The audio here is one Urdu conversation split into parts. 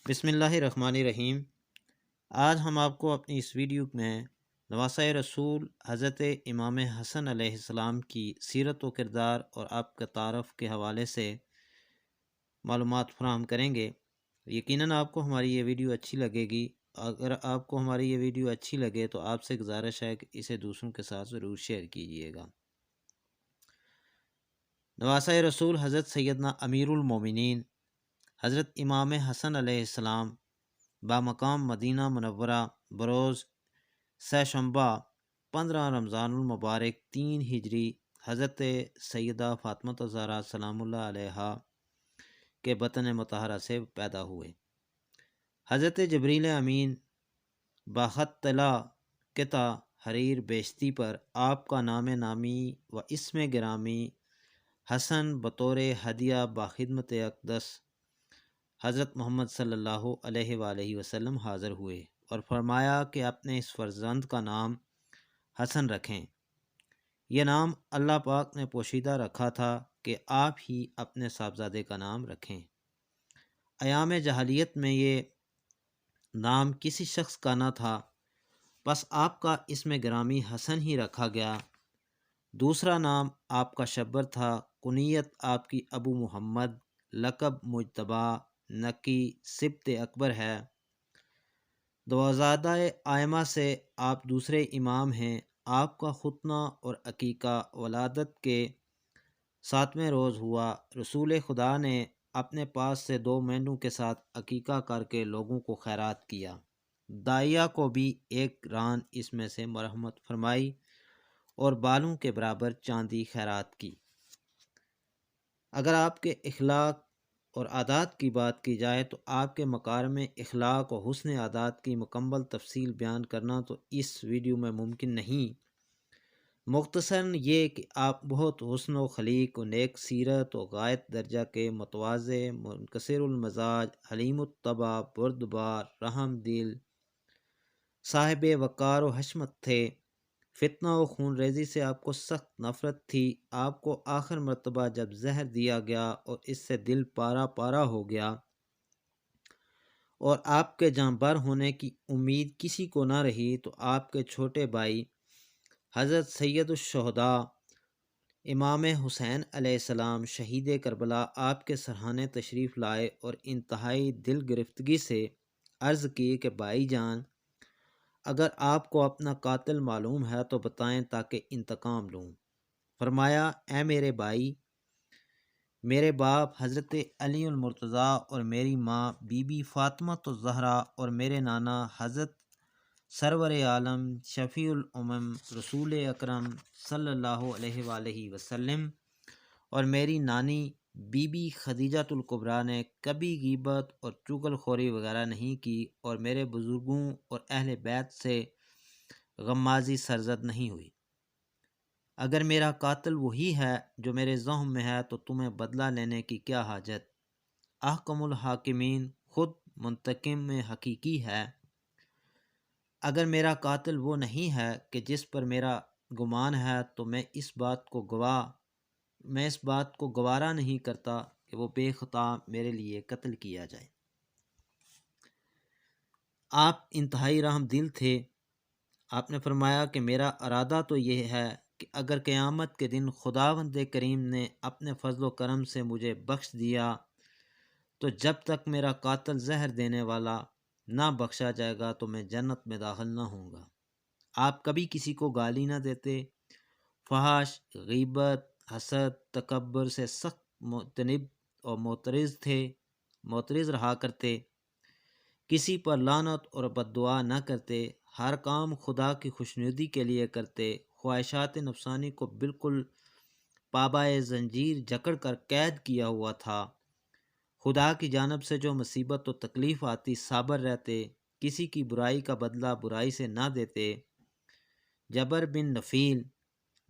بسم اللہ الرحمن الرحیم۔ آج ہم آپ کو اپنی اس ویڈیو میں نواسۂ رسول حضرت امام حسن علیہ السلام کی سیرت و کردار اور آپ کے تعارف کے حوالے سے معلومات فراہم کریں گے۔ یقیناً آپ کو ہماری یہ ویڈیو اچھی لگے گی۔ اگر آپ کو ہماری یہ ویڈیو اچھی لگے تو آپ سے گزارش ہے کہ اسے دوسروں کے ساتھ ضرور شیئر کیجیے گا۔ نواسۂ رسول حضرت سیدنا امیر المومنین حضرت امام حسن علیہ السلام بامقام مدینہ منورہ بروز سہ شنبہ 15 رمضان المبارک 3 ہجری حضرت سیدہ فاطمہ الزہرا سلام اللہ علیہا کے بطن مطہرہ سے پیدا ہوئے۔ حضرت جبریل امین باخط طلا قطع حریر بیشتی پر آپ کا نام نامی و اسم گرامی حسن بطور ہدیہ باخدمت اقدس حضرت محمد صلی اللہ علیہ وآلہ وسلم حاضر ہوئے اور فرمایا کہ اپنے اس فرزند کا نام حسن رکھیں۔ یہ نام اللہ پاک نے پوشیدہ رکھا تھا کہ آپ ہی اپنے صاحبزادے کا نام رکھیں۔ ایام جاہلیت میں یہ نام کسی شخص کا نہ تھا، بس آپ کا اسم گرامی حسن ہی رکھا گیا۔ دوسرا نام آپ کا شبر تھا، کنیت آپ کی ابو محمد، لقب مجتبیٰ نقی سبط اکبر ہے۔ دوازادہ آئمہ سے آپ دوسرے امام ہیں۔ آپ کا ختنہ اور عقیقہ ولادت کے 7ویں روز ہوا۔ رسول خدا نے اپنے پاس سے 2 مینڈوں کے ساتھ عقیقہ کر کے لوگوں کو خیرات کیا۔ داعیہ کو بھی ایک ران اس میں سے مرحمت فرمائی اور بالوں کے برابر چاندی خیرات کی۔ اگر آپ کے اخلاق اور عادات کی بات کی جائے تو آپ کے مکارم اخلاق و حسن عادات کی مکمل تفصیل بیان کرنا تو اس ویڈیو میں ممکن نہیں۔ مختصراً یہ کہ آپ بہت حسن و خلیق و نیک سیرت و غایت درجہ کے متواضع، منکسر المزاج، حلیم الطبع، بردبار، رحم دل، صاحب وقار و حشمت تھے۔ فتنہ و خون ریزی سے آپ کو سخت نفرت تھی۔ آپ کو آخر مرتبہ جب زہر دیا گیا اور اس سے دل پارا پارا ہو گیا اور آپ کے جاں بر ہونے کی امید کسی کو نہ رہی تو آپ کے چھوٹے بھائی حضرت سید الشہداء امام حسین علیہ السلام شہید کربلا آپ کے سرہانے تشریف لائے اور انتہائی دل گرفتگی سے عرض کی کہ بھائی جان، اگر آپ کو اپنا قاتل معلوم ہے تو بتائیں تاکہ انتقام لوں۔ فرمایا، اے میرے بھائی، میرے باپ حضرت علی المرتضیٰ اور میری ماں بی بی فاطمہ الزہرا اور میرے نانا حضرت سرور عالم شفیع الامم رسول اکرم صلی اللہ علیہ وآلہ وسلم اور میری نانی بی بی خدیجۃ الکبریٰ نے کبھی غیبت اور چغل خوری وغیرہ نہیں کی اور میرے بزرگوں اور اہل بیت سے غمازی سرزد نہیں ہوئی۔ اگر میرا قاتل وہی ہے جو میرے ذہن میں ہے تو تمہیں بدلہ لینے کی کیا حاجت؟ احکم الحاکمین خود منتقم میں حقیقی ہے۔ اگر میرا قاتل وہ نہیں ہے کہ جس پر میرا گمان ہے تو میں اس بات کو گوارا نہیں کرتا کہ وہ بے خطا میرے لیے قتل کیا جائے۔ آپ انتہائی رحم دل تھے۔ آپ نے فرمایا کہ میرا ارادہ تو یہ ہے کہ اگر قیامت کے دن خداوند کریم نے اپنے فضل و کرم سے مجھے بخش دیا تو جب تک میرا قاتل زہر دینے والا نہ بخشا جائے گا تو میں جنت میں داخل نہ ہوں گا۔ آپ کبھی کسی کو گالی نہ دیتے، فحش، غیبت، حسد، تکبر سے سخت مجتنب اور معترض رہا کرتے، کسی پر لعنت اور بد دعا نہ کرتے، ہر کام خدا کی خوشنودی کے لیے کرتے، خواہشات نفسانی کو بالکل پابائے زنجیر جکڑ کر قید کیا ہوا تھا، خدا کی جانب سے جو مصیبت و تکلیف آتی صابر رہتے، کسی کی برائی کا بدلہ برائی سے نہ دیتے۔ جبر بن نفیل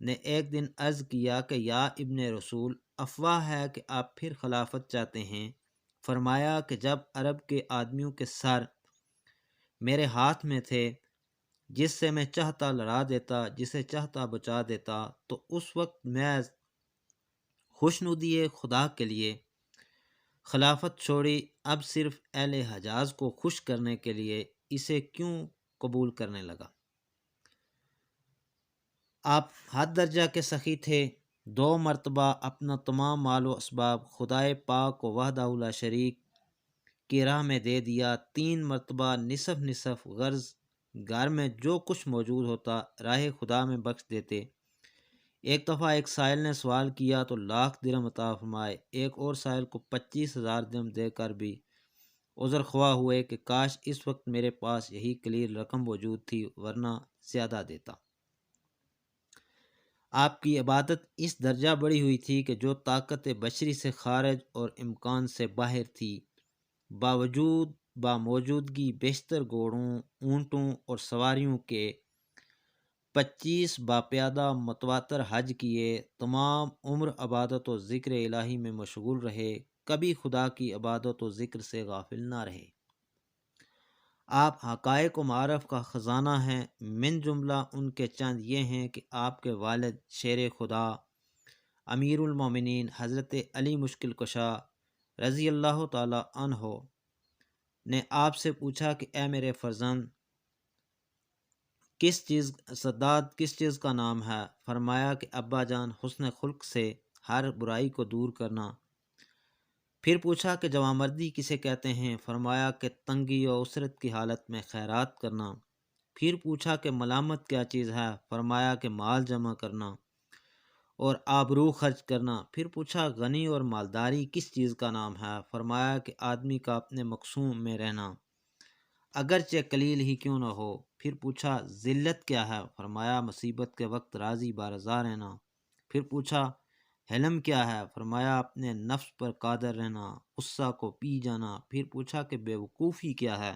نے ایک دن عرض کیا کہ یا ابن رسول، افواہ ہے کہ آپ پھر خلافت چاہتے ہیں۔ فرمایا کہ جب عرب کے آدمیوں کے سر میرے ہاتھ میں تھے، جس سے میں چاہتا لڑا دیتا، جسے چاہتا بچا دیتا، تو اس وقت میں خوشنودی خدا کے لیے خلافت چھوڑی، اب صرف اہل حجاز کو خوش کرنے کے لیے اسے کیوں قبول کرنے لگا؟ آپ حد درجہ کے سخی تھے، 2 مرتبہ اپنا تمام مال و اسباب خدائے پاک و وحدہ لا شریک کی راہ میں دے دیا، 3 مرتبہ نصف نصف غرض گھر میں جو کچھ موجود ہوتا راہ خدا میں بخش دیتے۔ ایک دفعہ ایک سائل نے سوال کیا تو 1,00,000 درہم عطا فرمائے، ایک اور سائل کو 25,000 درہم دے کر بھی عذر خواہ ہوئے کہ کاش اس وقت میرے پاس یہی کلیل رقم موجود تھی ورنہ زیادہ دیتا۔ آپ کی عبادت اس درجہ بڑھی ہوئی تھی کہ جو طاقت بشری سے خارج اور امکان سے باہر تھی، باموجودگی بیشتر گھوڑوں، اونٹوں اور سواریوں کے 25 باپیادہ متواتر حج کیے، تمام عمر عبادت و ذکر الہی میں مشغول رہے، کبھی خدا کی عبادت و ذکر سے غافل نہ رہے۔ آپ حقائق و معارف کا خزانہ ہیں، من جملہ ان کے چند یہ ہیں کہ آپ کے والد شیر خدا امیر المومنین حضرت علی مشکل کشا رضی اللہ تعالی عنہ نے آپ سے پوچھا کہ اے میرے فرزند، سداد کس چیز کا نام ہے؟ فرمایا کہ ابا جان، حسن خلق سے ہر برائی کو دور کرنا۔ پھر پوچھا کہ جوانمردی کسے کہتے ہیں؟ فرمایا کہ تنگی و اسرت کی حالت میں خیرات کرنا۔ پھر پوچھا کہ ملامت کیا چیز ہے؟ فرمایا کہ مال جمع کرنا اور آبرو خرچ کرنا۔ پھر پوچھا غنی اور مالداری کس چیز کا نام ہے؟ فرمایا کہ آدمی کا اپنے مقصوم میں رہنا، اگرچہ قلیل ہی کیوں نہ ہو۔ پھر پوچھا ذلت کیا ہے؟ فرمایا مصیبت کے وقت راضی بارضا رہنا۔ پھر پوچھا حلم کیا ہے؟ فرمایا اپنے نفس پر قادر رہنا، غصہ کو پی جانا۔ پھر پوچھا کہ بے وقوفی کیا ہے؟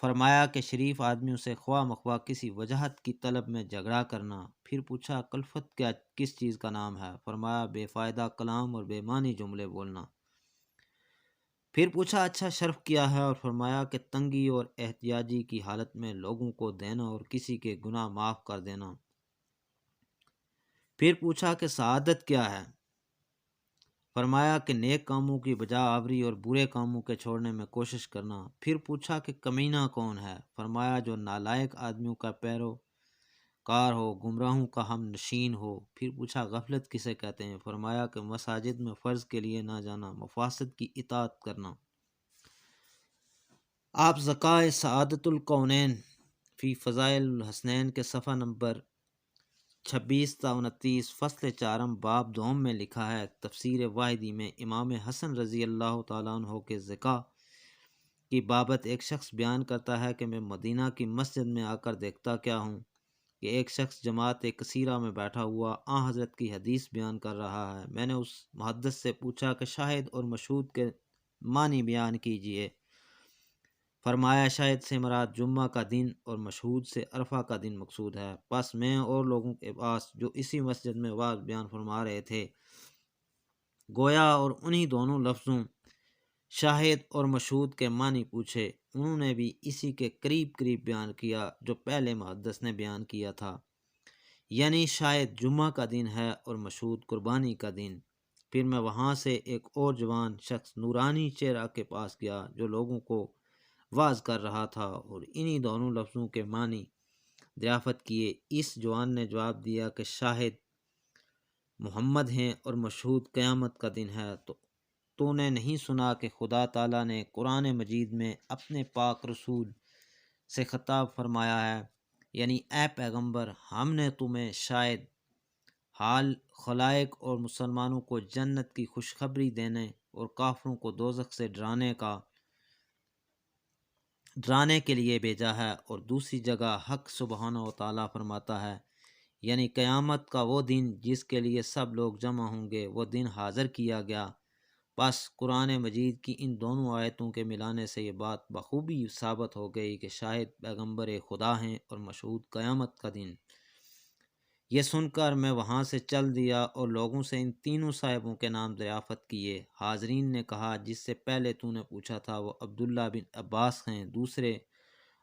فرمایا کہ شریف آدمیوں سے خواہ مخواہ کسی وجہت کی طلب میں جھگڑا کرنا۔ پھر پوچھا کلفت کس چیز کا نام ہے؟ فرمایا بے فائدہ کلام اور بے معنی جملے بولنا۔ پھر پوچھا اچھا شرف کیا ہے؟ اور فرمایا کہ تنگی اور احتیاجی کی حالت میں لوگوں کو دینا اور کسی کے گناہ معاف کر دینا۔ پھر پوچھا کہ سعادت کیا ہے؟ فرمایا کہ نیک کاموں کی بجا آوری اور برے کاموں کے چھوڑنے میں کوشش کرنا۔ پھر پوچھا کہ کمینہ کون ہے؟ فرمایا جو نالائق آدمیوں کا پیروکار ہو، گمراہوں کا ہم نشین ہو۔ پھر پوچھا غفلت کسے کہتے ہیں؟ فرمایا کہ مساجد میں فرض کے لیے نہ جانا، مفاسد کی اطاعت کرنا۔ آپ ذکائے سعادت الکونین فی فضائل الحسنین کے صفحہ نمبر 26 تا 29 فصل 4 باب دوم میں لکھا ہے، تفسیر واحدی میں امام حسن رضی اللہ تعالیٰ عنہ کے ذکا کی بابت ایک شخص بیان کرتا ہے کہ میں مدینہ کی مسجد میں آ کر دیکھتا کیا ہوں کہ ایک شخص جماعت کثیرہ میں بیٹھا ہوا آن حضرت کی حدیث بیان کر رہا ہے۔ میں نے اس محدث سے پوچھا کہ شاہد اور مشہود کے معنی بیان کیجئے۔ فرمایا شاہد سے مراد جمعہ کا دن اور مشہود سے عرفہ کا دن مقصود ہے۔ پس میں اور لوگوں کے پاس جو اسی مسجد میں واعظ بیان فرما رہے تھے گویا اور انہی دونوں لفظوں شاہد اور مشہود کے معنی پوچھے، انہوں نے بھی اسی کے قریب قریب بیان کیا جو پہلے محدث نے بیان کیا تھا، یعنی شاید جمعہ کا دن ہے اور مشہود قربانی کا دن۔ پھر میں وہاں سے ایک اور جوان شخص نورانی چہرہ کے پاس گیا جو لوگوں کو واعظ کر رہا تھا اور انہی دونوں لفظوں کے معنی دریافت کیے۔ اس جوان نے جواب دیا کہ شاہد محمد ہیں اور مشہود قیامت کا دن ہے۔ تو نے نہیں سنا کہ خدا تعالیٰ نے قرآن مجید میں اپنے پاک رسول سے خطاب فرمایا ہے، یعنی اے پیغمبر، ہم نے تمہیں شاید حال خلائق اور مسلمانوں کو جنت کی خوشخبری دینے اور کافروں کو دوزخ سے ڈرانے کے لیے بھیجا ہے۔ اور دوسری جگہ حق سبحانہ و تعالیٰ فرماتا ہے، یعنی قیامت کا وہ دن جس کے لیے سب لوگ جمع ہوں گے، وہ دن حاضر کیا گیا۔ بس قرآن مجید کی ان دونوں آیتوں کے ملانے سے یہ بات بخوبی ثابت ہو گئی کہ شاہد پیغمبر خدا ہیں اور مشہود قیامت کا دن۔ یہ سن کر میں وہاں سے چل دیا اور لوگوں سے ان تینوں صاحبوں کے نام دریافت کیے۔ حاضرین نے کہا جس سے پہلے تو نے پوچھا تھا وہ عبداللہ بن عباس ہیں، دوسرے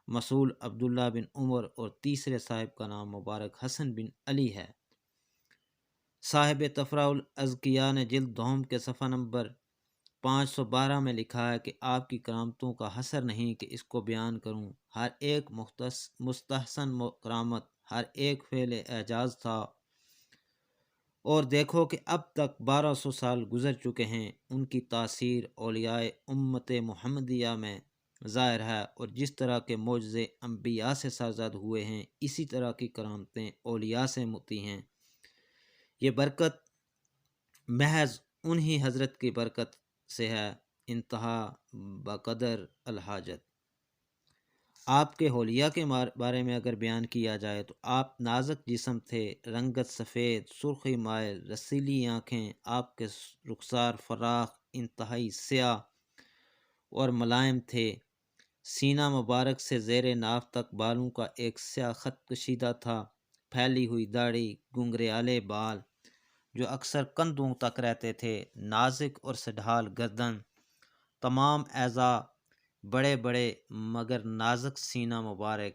مسعود عبداللہ بن عمر اور تیسرے صاحب کا نام مبارک حسن بن علی ہے۔ صاحب تفرع الاذکیاء نے جلد دوم کے صفحہ نمبر 512 میں لکھا ہے کہ آپ کی کرامتوں کا حصر نہیں کہ اس کو بیان کروں، ہر ایک مستحسن کرامت، ہر ایک فعل اعجاز تھا، اور دیکھو کہ اب تک 1200 سال گزر چکے ہیں، ان کی تاثیر اولیاء امت محمدیہ میں ظاہر ہے، اور جس طرح کے معجزے انبیاء سے سرزد ہوئے ہیں اسی طرح کی کرامتیں اولیاء سے متی ہیں۔ یہ برکت محض انہی حضرت کی برکت سے ہے۔ انتہا بقدر الحاجت۔ آپ کے حلیہ کے بارے میں اگر بیان کیا جائے تو آپ نازک جسم تھے، رنگت سفید، سرخی مائل، رسیلی آنکھیں، آپ کے رخسار فراخ، انتہائی سیاہ اور ملائم تھے، سینہ مبارک سے زیر ناف تک بالوں کا ایک سیاہ خط کشیدہ تھا، پھیلی ہوئی داڑھی، گنگریالے بال جو اکثر کندھوں تک رہتے تھے، نازک اور سڈھال گردن، تمام اعضاء بڑے بڑے مگر نازک سینہ مبارک،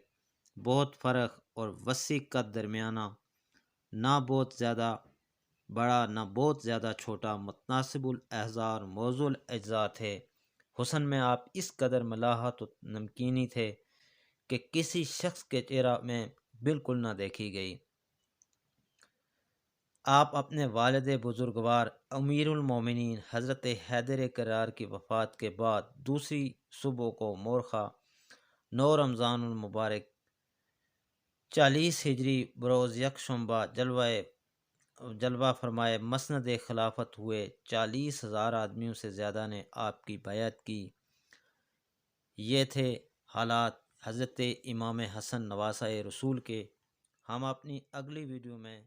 بہت فرق اور وسیع قد درمیانہ، نہ بہت زیادہ بڑا نہ بہت زیادہ چھوٹا، متناسب الاعضاء اور موضوع الاجزاء تھے۔ حسن میں آپ اس قدر ملاحت و نمکینی تھے کہ کسی شخص کے چہرہ میں بالکل نہ دیکھی گئی۔ آپ اپنے والد بزرگوار امیر المومنین حضرت حیدر کرار کی وفات کے بعد دوسری صبح کو مورخہ 9 رمضان المبارک 40 ہجری بروز یکشنبہ جلوہ فرمائے مسند خلافت ہوئے، 40,000 آدمیوں سے زیادہ نے آپ کی بیعت کی۔ یہ تھے حالات حضرت امام حسن نواسہ رسول کے۔ ہم اپنی اگلی ویڈیو میں